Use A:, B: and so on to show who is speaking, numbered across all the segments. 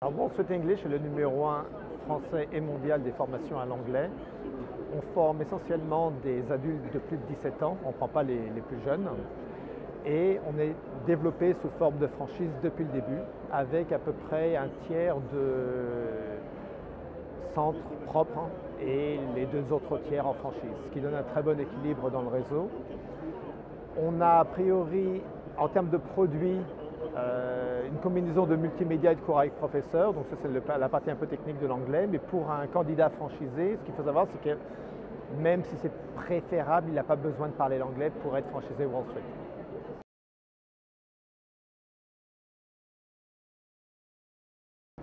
A: Alors, Wall Street English est le numéro 1 français et mondial des formations à l'anglais. On forme essentiellement des adultes de plus de 17 ans, on ne prend pas les plus jeunes. Et on est développé sous forme de franchise depuis le début, avec à peu près un tiers de centres propres et les 2 autres tiers en franchise, ce qui donne un très bon équilibre dans le réseau. On a a priori, en termes de produits, une combinaison de multimédia et de cours avec professeur, donc ça c'est la partie un peu technique de l'anglais, mais pour un candidat franchisé, ce qu'il faut savoir c'est que même si c'est préférable, il n'a pas besoin de parler l'anglais pour être franchisé Wall Street.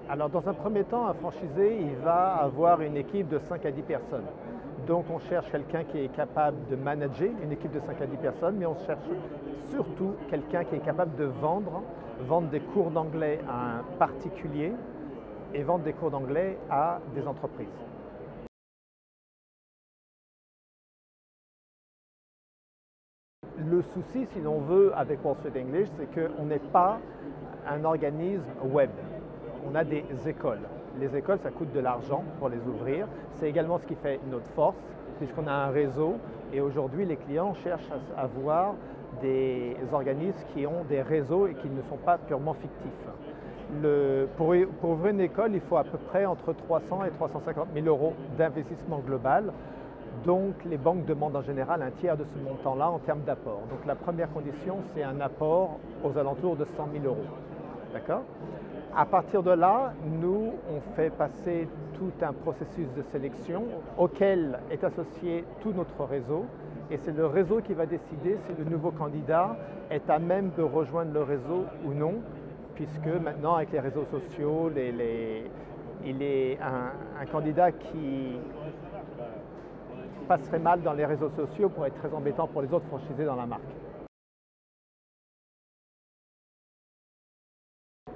A: Alors dans un premier temps, un franchisé, il va avoir une équipe de 5 à 10 personnes. Donc on cherche quelqu'un qui est capable de manager une équipe de 5 à 10 personnes, mais on cherche surtout quelqu'un qui est capable de vendre des cours d'anglais à un particulier et vendre des cours d'anglais à des entreprises. Le souci, si l'on veut, avec Wall Street English, c'est qu'on n'est pas un organisme web. On a des écoles. Les écoles, ça coûte de l'argent pour les ouvrir. C'est également ce qui fait notre force, puisqu'on a un réseau. Et aujourd'hui, les clients cherchent à avoir des organismes qui ont des réseaux et qui ne sont pas purement fictifs. Pour ouvrir une école, il faut à peu près entre 300 et 350 000 euros d'investissement global. Donc les banques demandent en général un tiers de ce montant-là en termes d'apport. Donc la première condition, c'est un apport aux alentours de 100 000 euros. D'accord ? À partir de là, nous, on fait passer tout un processus de sélection auquel est associé tout notre réseau. Et c'est le réseau qui va décider si le nouveau candidat est à même de rejoindre le réseau ou non, puisque maintenant, avec les réseaux sociaux, il est un candidat qui passerait mal dans les réseaux sociaux pour être très embêtant pour les autres franchisés dans la marque.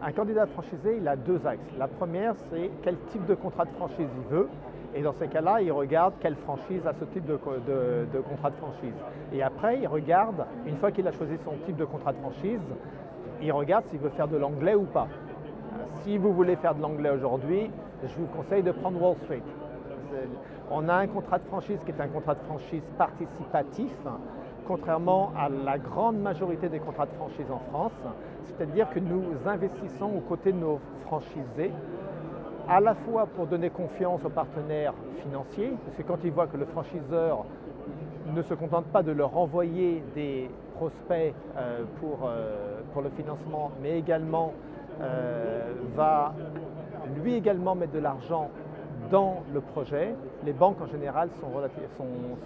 A: Un candidat franchisé, il a 2 axes. La première, c'est quel type de contrat de franchise il veut. Et dans ces cas-là, il regarde quelle franchise a ce type de contrat de franchise. Et après, il regarde, une fois qu'il a choisi son type de contrat de franchise, il regarde s'il veut faire de l'anglais ou pas. Si vous voulez faire de l'anglais aujourd'hui, je vous conseille de prendre Wall Street. On a un contrat de franchise qui est un contrat de franchise participatif, contrairement à la grande majorité des contrats de franchise en France, c'est-à-dire que nous investissons aux côtés de nos franchisés, à la fois pour donner confiance aux partenaires financiers, parce que quand ils voient que le franchiseur ne se contente pas de leur envoyer des prospects pour le financement, mais également va lui également mettre de l'argent dans le projet, les banques en général sont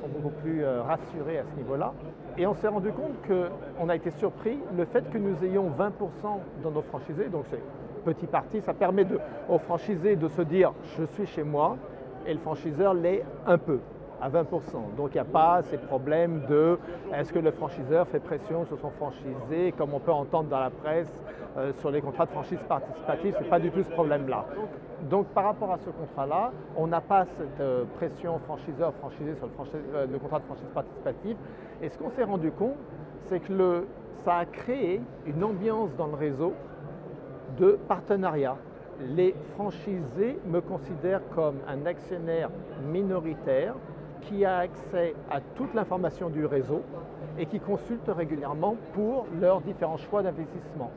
A: beaucoup plus rassurées à ce niveau-là. Et on s'est rendu compte qu'on a été surpris, le fait que nous ayons 20% dans nos franchisés, donc c'est petit parti, ça permet aux franchisés de se dire « je suis chez moi » et le franchiseur l'est un peu, à 20%. Donc il n'y a pas ces problèmes de est-ce que le franchiseur fait pression sur son franchisé, comme on peut entendre dans la presse sur les contrats de franchise participative, ce n'est pas du tout ce problème-là. Donc par rapport à ce contrat-là, on n'a pas cette pression franchiseur-franchisé sur le contrat de franchise participative. Et ce qu'on s'est rendu compte, c'est que ça a créé une ambiance dans le réseau de partenariat. Les franchisés me considèrent comme un actionnaire minoritaire qui a accès à toute l'information du réseau et qui consulte régulièrement pour leurs différents choix d'investissement.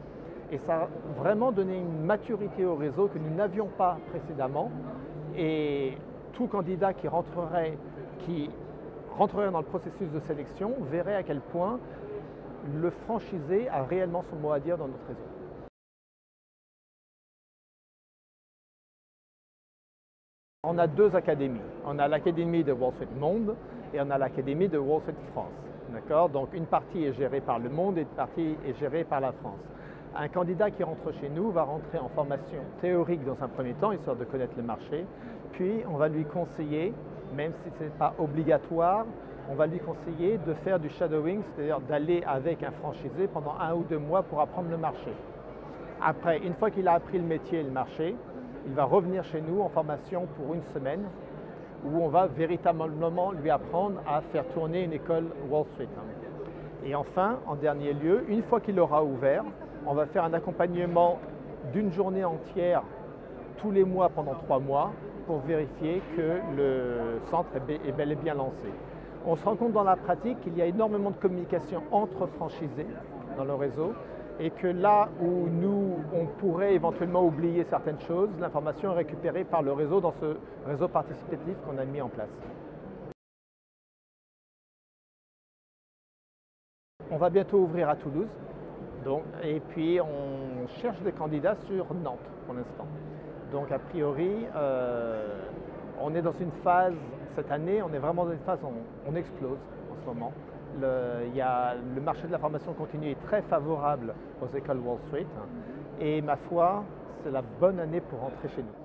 A: Et ça a vraiment donné une maturité au réseau que nous n'avions pas précédemment. Et tout candidat qui rentrerait dans le processus de sélection verrait à quel point le franchisé a réellement son mot à dire dans notre réseau. On a 2 académies. On a l'académie de Wall Street Monde et on a l'académie de Wall Street France. D'accord ? Donc une partie est gérée par le Monde et une partie est gérée par la France. Un candidat qui rentre chez nous va rentrer en formation théorique dans un premier temps, histoire de connaître le marché. Puis on va lui conseiller, même si ce n'est pas obligatoire, on va lui conseiller de faire du shadowing, c'est-à-dire d'aller avec un franchisé pendant 1 ou 2 mois pour apprendre le marché. Après, une fois qu'il a appris le métier et le marché, il va revenir chez nous en formation pour 1 semaine où on va véritablement lui apprendre à faire tourner une école Wall Street. Et enfin, en dernier lieu, une fois qu'il aura ouvert, on va faire un accompagnement d'1 journée entière tous les mois pendant 3 mois pour vérifier que le centre est bel et bien lancé. On se rend compte dans la pratique qu'il y a énormément de communication entre franchisés dans le réseau et que là où nous, on pourrait éventuellement oublier certaines choses, l'information est récupérée par le réseau dans ce réseau participatif qu'on a mis en place. On va bientôt ouvrir à Toulouse, et puis on cherche des candidats sur Nantes pour l'instant. Donc a priori, on est dans une phase, cette année, on est vraiment dans une phase où on explose en ce moment. Le marché de la formation continue est très favorable aux écoles Wall Street et ma foi, c'est la bonne année pour rentrer chez nous.